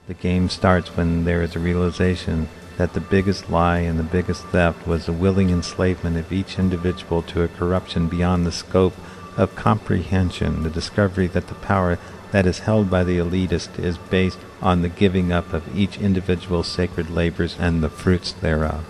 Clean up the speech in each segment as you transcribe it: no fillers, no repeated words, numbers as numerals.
The game starts when there is a realization that the biggest lie and the biggest theft was the willing enslavement of each individual to a corruption beyond the scope of comprehension, the discovery that the power that is held by the elitist is based on the giving up of each individual's sacred labors and the fruits thereof.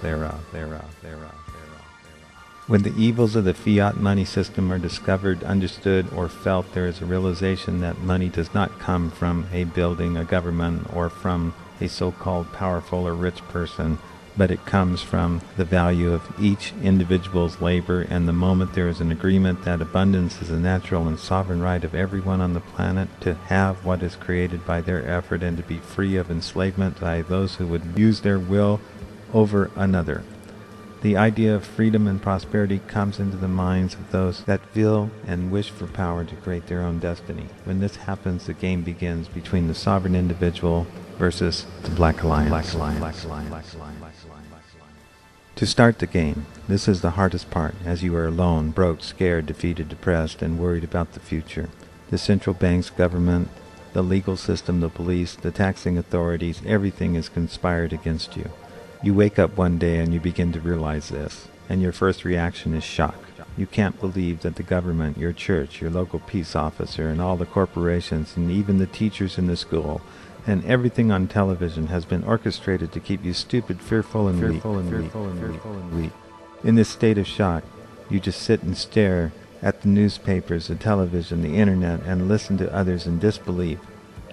When the evils of the fiat money system are discovered, understood, or felt, there is a realization that money does not come from a building, a government, or from a so-called powerful or rich person, but it comes from the value of each individual's labor, and the moment there is an agreement that abundance is a natural and sovereign right of everyone on the planet to have what is created by their effort and to be free of enslavement by those who would use their will over another. The idea of freedom and prosperity comes into the minds of those that feel and wish for power to create their own destiny. When this happens, the game begins between the sovereign individual versus the Black Alliance. To start the game, this is the hardest part, as you are alone, broke, scared, defeated, depressed, and worried about the future. The central banks, government, the legal system, the police, the taxing authorities, everything is conspired against you. You wake up one day and you begin to realize this, and your first reaction is shock. You can't believe that the government, your church, your local peace officer, and all the corporations, and even the teachers in the school, and everything on television has been orchestrated to keep you stupid, fearful, and weak. In this state of shock, you just sit and stare at the newspapers, the television, the internet, and listen to others in disbelief.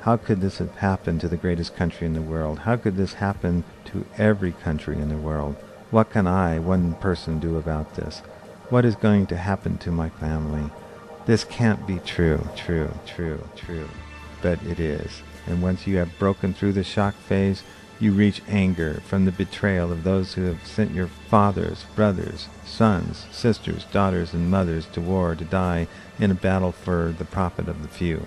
How could this have happened to the greatest country in the world? How could this happen to every country in the world? What can I, one person, do about this? What is going to happen to my family? This can't be true. But it is. And once you have broken through the shock phase, you reach anger from the betrayal of those who have sent your fathers, brothers, sons, sisters, daughters, and mothers to war to die in a battle for the profit of the few.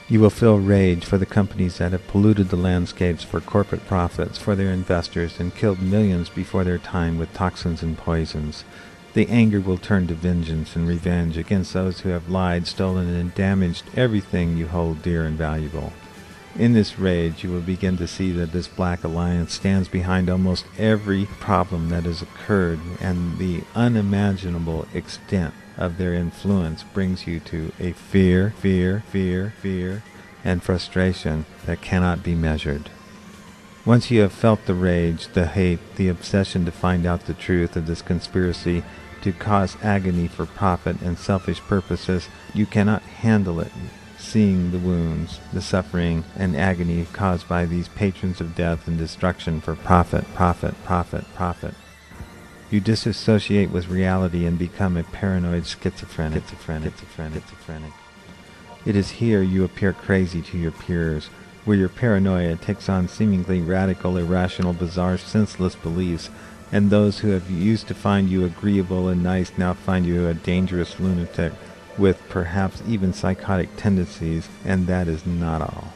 You will feel rage for the companies that have polluted the landscapes for corporate profits for their investors and killed millions before their time with toxins and poisons. The anger will turn to vengeance and revenge against those who have lied, stolen, and damaged everything you hold dear and valuable. In this rage, you will begin to see that this Black Alliance stands behind almost every problem that has occurred, and the unimaginable extent of their influence brings you to a fear, and frustration that cannot be measured. Once you have felt the rage, the hate, the obsession to find out the truth of this conspiracy to cause agony for profit and selfish purposes, you cannot handle it, seeing the wounds, the suffering, and agony caused by these patrons of death and destruction for profit. You disassociate with reality and become a paranoid schizophrenic. It is here you appear crazy to your peers, where your paranoia takes on seemingly radical, irrational, bizarre, senseless beliefs, and those who have used to find you agreeable and nice now find you a dangerous lunatic with perhaps even psychotic tendencies, and that is not all.